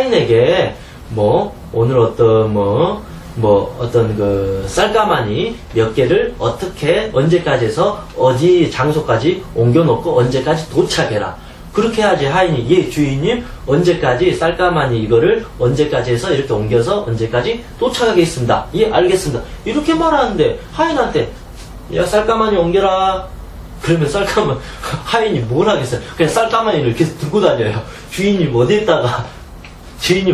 하인에게 뭐 오늘 어떤 어떤 그 쌀가마니 몇 개를 어떻게 언제까지 해서 어디 장소까지 옮겨놓고 언제까지 도착해라. 그렇게 해야지 하인이 예 주인님 언제까지 쌀가마니 이거를 언제까지 해서 이렇게 옮겨서 언제까지 도착하겠습니다. 예 알겠습니다. 이렇게 말하는데 하인한테 야 쌀가마니 옮겨라. 그러면 하인이 뭘 하겠어요? 그냥 쌀가마니를 계속 들고 다녀요. 주인님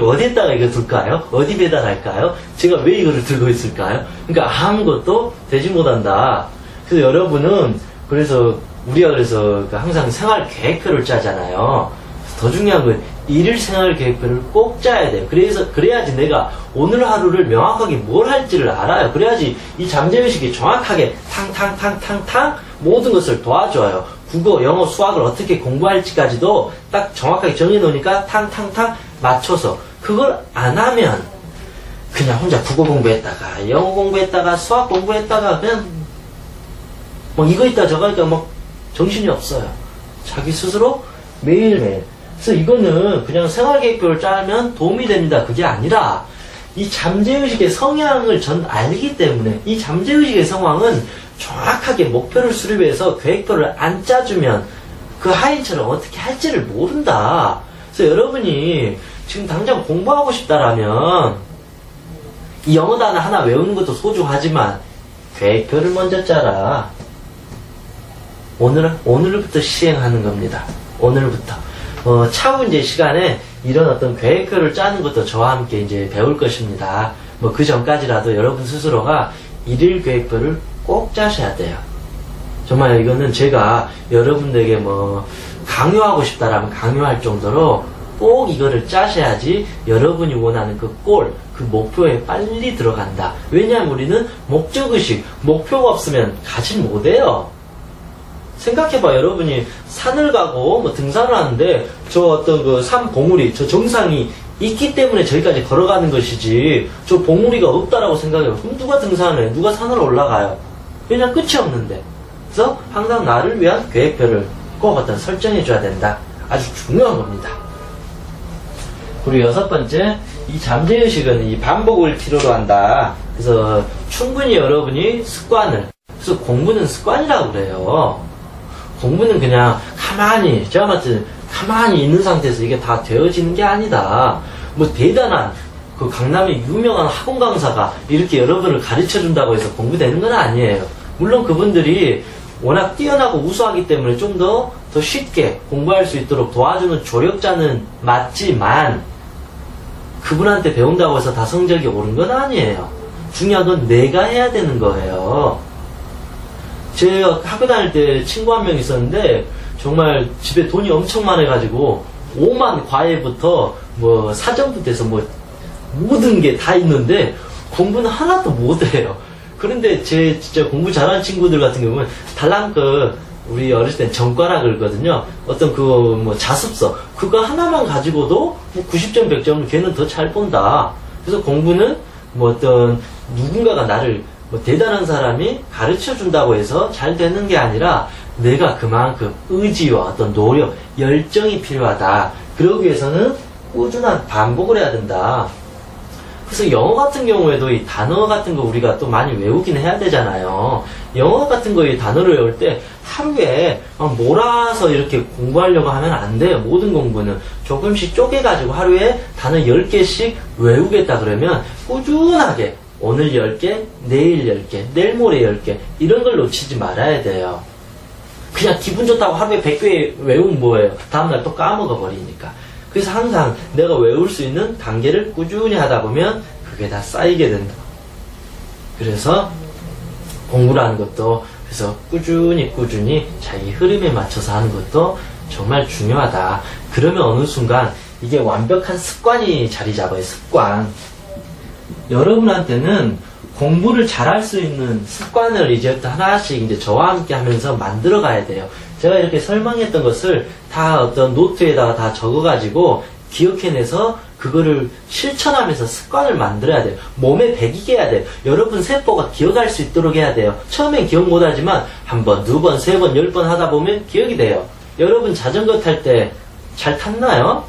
어디에다가 이거 둘까요? 어디 배달할까요? 제가 왜 이거를 들고 있을까요? 그러니까 아무것도 되지 못한다. 그래서 여러분은 우리가 항상 생활 계획표를 짜잖아요. 더 중요한 건 일일 생활 계획표를 꼭 짜야 돼요. 그래야지 내가 오늘 하루를 명확하게 뭘 할지를 알아요. 그래야지 이 잠재의식이 정확하게 탕탕탕탕탕 모든 것을 도와줘요. 국어, 영어, 수학을 어떻게 공부할지까지도 딱 정확하게 정해놓으니까 탕탕탕 맞춰서 그걸 안 하면 그냥 혼자 국어 공부했다가 영어 공부했다가 수학 공부했다가 그냥 이거 있다 저거 있다 정신이 없어요. 자기 스스로 매일매일. 그래서 이거는 그냥 생활계획표를 짜면 도움이 됩니다. 그게 아니라 이 잠재의식의 성향을 전 알기 때문에 이 잠재의식의 상황은 정확하게 목표를 수립해서 계획표를 안 짜주면 그 하인처럼 어떻게 할지를 모른다. 그래서 여러분이 지금 당장 공부하고 싶다라면 이 영어 단어 하나 외우는 것도 소중하지만 계획표를 먼저 짜라. 오늘부터 시행하는 겁니다. 오늘부터. 차후 이제 시간에 이런 어떤 계획표를 짜는 것도 저와 함께 이제 배울 것입니다. 그 전까지라도 여러분 스스로가 일일 계획표를 꼭 짜셔야 돼요. 정말 이거는 제가 여러분들에게 강요하고 싶다라면 강요할 정도로 꼭 이거를 짜셔야지 여러분이 원하는 그 목표에 빨리 들어간다. 왜냐하면 우리는 목적의식, 목표가 없으면 가지 못해요. 생각해봐. 여러분이 산을 가고 등산을 하는데 저 어떤 그 산 봉우리, 저 정상이 있기 때문에 저기까지 걸어가는 것이지 저 봉우리가 없다라고 생각해요. 그럼 누가 등산을 해? 누가 산을 올라가요? 그냥 끝이 없는데. 그래서 항상 나를 위한 계획표를 꼭 설정해줘야 된다. 아주 중요한 겁니다. 그리고 6번째, 이 잠재의식은 이 반복을 필요로 한다. 그래서 충분히 여러분이 그래서 공부는 습관이라고 그래요. 공부는 그냥 제가 봤을 때 가만히 있는 상태에서 이게 다 되어지는 게 아니다. 대단한, 강남의 유명한 학원 강사가 이렇게 여러분을 가르쳐 준다고 해서 공부되는 건 아니에요. 물론 그분들이 워낙 뛰어나고 우수하기 때문에 좀 더 쉽게 공부할 수 있도록 도와주는 조력자는 맞지만, 그분한테 배운다고 해서 다 성적이 오른 건 아니에요. 중요한 건 내가 해야 되는 거예요. 제가 학교 다닐 때 친구 한 명 있었는데 정말 집에 돈이 엄청 많아가지고 5만 과외부터 사전부터 해서 모든 게 다 있는데 공부는 하나도 못해요. 그런데 진짜 공부 잘하는 친구들 같은 경우는 우리 어렸을 땐 전과라 그러거든요. 어떤 자습서 그거 하나만 가지고도 90점 100점을 걔는 더 잘 본다. 그래서 공부는 어떤 누군가가 나를 대단한 사람이 가르쳐 준다고 해서 잘 되는 게 아니라 내가 그만큼 의지와 어떤 노력, 열정이 필요하다. 그러기 위해서는 꾸준한 반복을 해야 된다. 그래서 영어 같은 경우에도 이 단어 같은 거 우리가 또 많이 외우긴 해야 되잖아요. 영어 같은 거 이 단어를 외울 때 하루에 몰아서 이렇게 공부하려고 하면 안 돼요. 모든 공부는 조금씩 쪼개가지고 하루에 단어 10개씩 외우겠다 그러면 꾸준하게 오늘 10개, 내일 10개, 내일 모레 10개 이런 걸 놓치지 말아야 돼요. 그냥 기분 좋다고 하루에 100개 외우면 뭐예요? 다음날 또 까먹어 버리니까. 그래서 항상 내가 외울 수 있는 단계를 꾸준히 하다 보면 그게 다 쌓이게 된다. 그래서 공부라는 것도 그래서 꾸준히 자기 흐름에 맞춰서 하는 것도 정말 중요하다. 그러면 어느 순간 이게 완벽한 습관이 자리 잡아요. 습관. 여러분한테는 공부를 잘할 수 있는 습관을 이제부터 하나씩 이제 저와 함께 하면서 만들어 가야 돼요. 제가 이렇게 설명했던 것을 다 어떤 노트에다가 다 적어가지고 기억해내서 그거를 실천하면서 습관을 만들어야 돼요. 몸에 배기게 해야 돼요. 여러분 세포가 기억할 수 있도록 해야 돼요. 처음엔 기억 못하지만 한 번, 두 번, 세 번, 10번 하다 보면 기억이 돼요. 여러분 자전거 탈 때 잘 탔나요?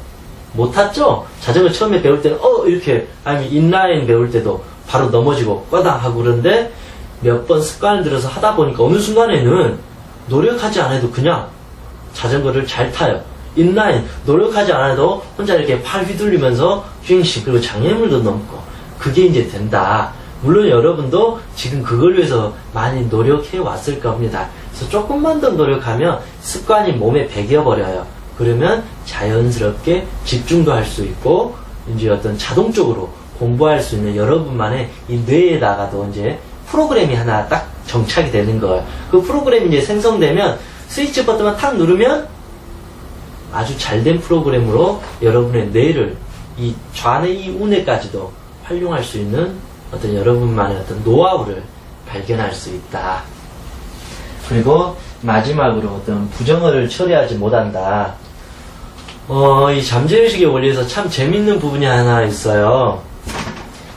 못 탔죠? 자전거 처음에 배울 때는 이렇게 아니면 인라인 배울 때도 바로 넘어지고 꺼당 하고 그러는데 몇 번 습관을 들여서 하다 보니까 어느 순간에는 노력하지 않아도 그냥 자전거를 잘 타요. 인라인 노력하지 않아도 혼자 이렇게 팔 휘둘리면서 주행식 그리고 장애물도 넘고 그게 이제 된다. 물론 여러분도 지금 그걸 위해서 많이 노력해 왔을 겁니다. 그래서 조금만 더 노력하면 습관이 몸에 배겨버려요. 그러면 자연스럽게 집중도 할 수 있고 이제 어떤 자동적으로 공부할 수 있는 여러분만의 이 뇌에다가도 이제 프로그램이 하나 딱 정착이 되는 거예요. 그 프로그램이 이제 생성되면 스위치 버튼만 탁 누르면 아주 잘된 프로그램으로 여러분의 뇌를 이 좌뇌 이 우뇌까지도 활용할 수 있는 어떤 여러분만의 어떤 노하우를 발견할 수 있다. 그리고 마지막으로 어떤 부정어를 처리하지 못한다. 이 잠재의식의 원리에서 참 재밌는 부분이 하나 있어요.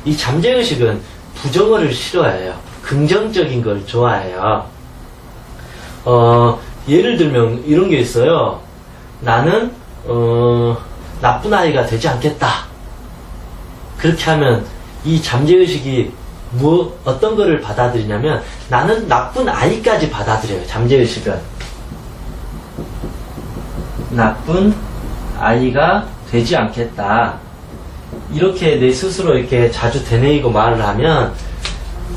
이 잠재의식은 부정어를 싫어해요. 긍정적인 걸 좋아해요. 예를 들면 이런 게 있어요. 나는 나쁜 아이가 되지 않겠다. 그렇게 하면 이 잠재의식이 어떤 거를 받아들이냐면 나는 나쁜 아이까지 받아들여요. 잠재의식은 나쁜 아이가 되지 않겠다. 이렇게 내 스스로 이렇게 자주 되뇌이고 말을 하면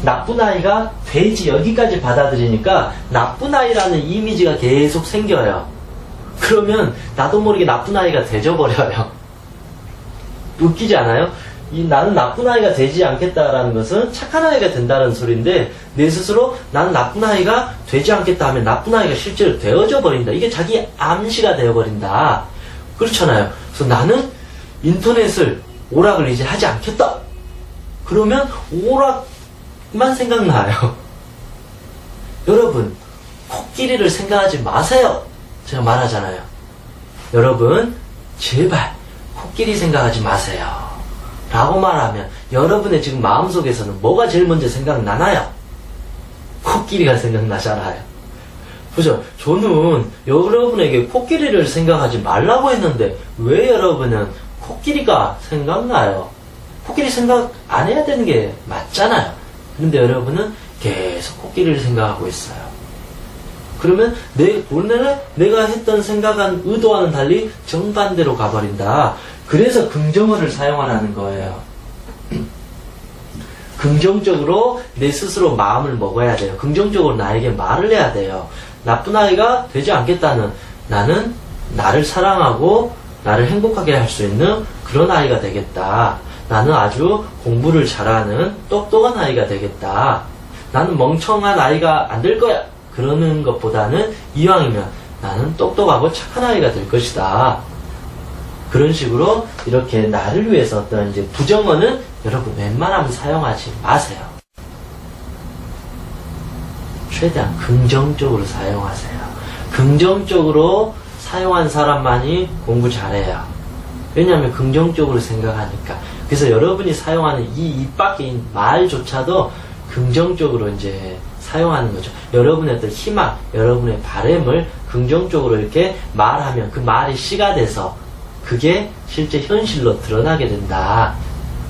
나쁜 아이가 되지 여기까지 받아들이니까 나쁜 아이라는 이미지가 계속 생겨요. 그러면 나도 모르게 나쁜 아이가 되져버려요. 웃기지 않아요? 나는 나쁜 아이가 되지 않겠다라는 것은 착한 아이가 된다는 소리인데 내 스스로 나는 나쁜 아이가 되지 않겠다 하면 나쁜 아이가 실제로 되어져 버린다. 이게 자기 암시가 되어버린다. 그렇잖아요. 그래서 나는 인터넷을 오락을 이제 하지 않겠다. 그러면 오락만 생각나요. 여러분 코끼리를 생각하지 마세요. 제가 말하잖아요. 여러분 제발 코끼리 생각하지 마세요. 라고 말하면 여러분의 지금 마음속에서는 뭐가 제일 먼저 생각나나요? 코끼리가 생각나잖아요. 그죠? 저는 여러분에게 코끼리를 생각하지 말라고 했는데 왜 여러분은 코끼리가 생각나요? 코끼리 생각 안 해야 되는 게 맞잖아요. 그런데 여러분은 계속 코끼리를 생각하고 있어요. 그러면 원래는 내가 했던 생각한 의도와는 달리 정반대로 가버린다. 그래서 긍정어를 사용하라는 거예요. 긍정적으로 내 스스로 마음을 먹어야 돼요. 긍정적으로 나에게 말을 해야 돼요. 나쁜 아이가 되지 않겠다는 나는 나를 사랑하고 나를 행복하게 할 수 있는 그런 아이가 되겠다. 나는 아주 공부를 잘하는 똑똑한 아이가 되겠다. 나는 멍청한 아이가 안 될 거야. 그러는 것보다는 이왕이면 나는 똑똑하고 착한 아이가 될 것이다. 그런 식으로 이렇게 나를 위해서 어떤 이제 부정어는 여러분 웬만하면 사용하지 마세요. 최대한 긍정적으로 사용하세요. 긍정적으로 사용한 사람만이 공부 잘해요. 왜냐하면 긍정적으로 생각하니까. 그래서 여러분이 사용하는 이 입 밖인 말조차도 긍정적으로 이제 사용하는 거죠. 여러분의 어떤 희망, 여러분의 바람을 긍정적으로 이렇게 말하면 그 말이 시가 돼서 그게 실제 현실로 드러나게 된다.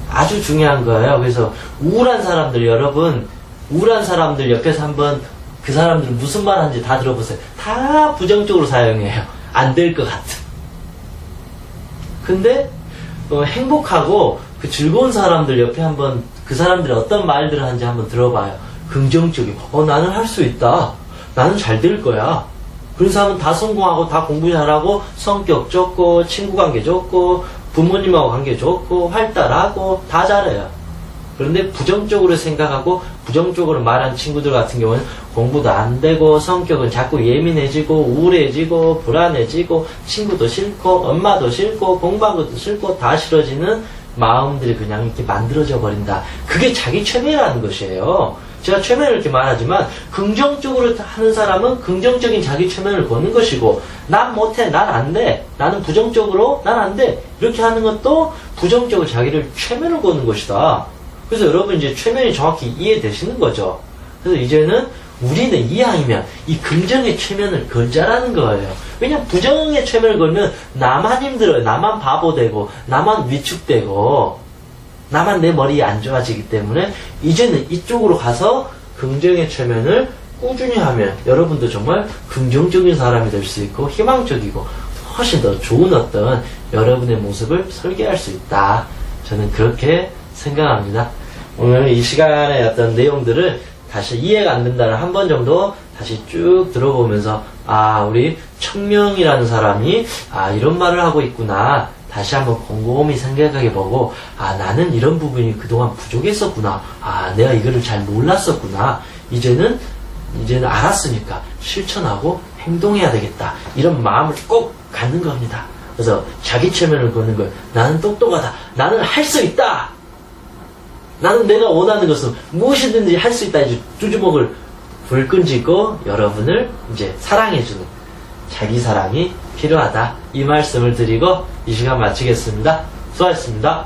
아주 중요한 거예요. 그래서 우울한 사람들, 여러분, 우울한 사람들 옆에서 한번 그 사람들은 무슨 말 하는지 다 들어보세요. 다 부정적으로 사용해요. 안 될 것 같은. 근데 행복하고 그 즐거운 사람들 옆에 한번 그 사람들이 어떤 말들을 하는지 한번 들어봐요. 긍정적이고 나는 할 수 있다. 나는 잘 될 거야. 그런 사람은 다 성공하고 다 공부 잘하고 성격 좋고 친구관계 좋고 부모님하고 관계 좋고 활달하고 다 잘해요. 그런데 부정적으로 생각하고 부정적으로 말한 친구들 같은 경우는 공부도 안 되고 성격은 자꾸 예민해지고 우울해지고 불안해지고 친구도 싫고 엄마도 싫고 공부한 것도 싫고 다 싫어지는 마음들이 그냥 이렇게 만들어져 버린다. 그게 자기 최면이라는 것이에요. 제가 최면을 이렇게 말하지만 긍정적으로 하는 사람은 긍정적인 자기 최면을 거는 것이고 난 못해, 난 안 돼, 나는 부정적으로 난 안 돼 이렇게 하는 것도 부정적으로 자기를 최면을 거는 것이다. 그래서 여러분 이제 최면이 정확히 이해되시는 거죠. 그래서 이제는 우리는 이왕이면 이 긍정의 최면을 걸자라는 거예요. 왜냐면 부정의 최면을 걸면 나만 힘들어요. 나만 바보 되고, 나만 위축되고, 나만 내 머리 안 좋아지기 때문에 이제는 이쪽으로 가서 긍정의 최면을 꾸준히 하면 여러분도 정말 긍정적인 사람이 될 수 있고 희망적이고 훨씬 더 좋은 어떤 여러분의 모습을 설계할 수 있다. 저는 그렇게 생각합니다. 오늘 이 시간의 어떤 내용들을 다시 이해가 안 된다를 한 번 정도 다시 쭉 들어보면서 우리 청명이라는 사람이 이런 말을 하고 있구나. 다시 한번 곰곰이 생각해보고 나는 이런 부분이 그동안 부족했었구나. 내가 이거를 잘 몰랐었구나. 이제는 알았으니까 실천하고 행동해야 되겠다. 이런 마음을 꼭 갖는 겁니다. 그래서 자기 최면을 거는 걸 나는 똑똑하다. 나는 할 수 있다. 나는 내가 원하는 것은 무엇이든지 할 수 있다. 이제 두 주먹을 불끈 쥐고 여러분을 이제 사랑해주는 자기 사랑이 필요하다. 이 말씀을 드리고 이 시간 마치겠습니다. 수고하셨습니다.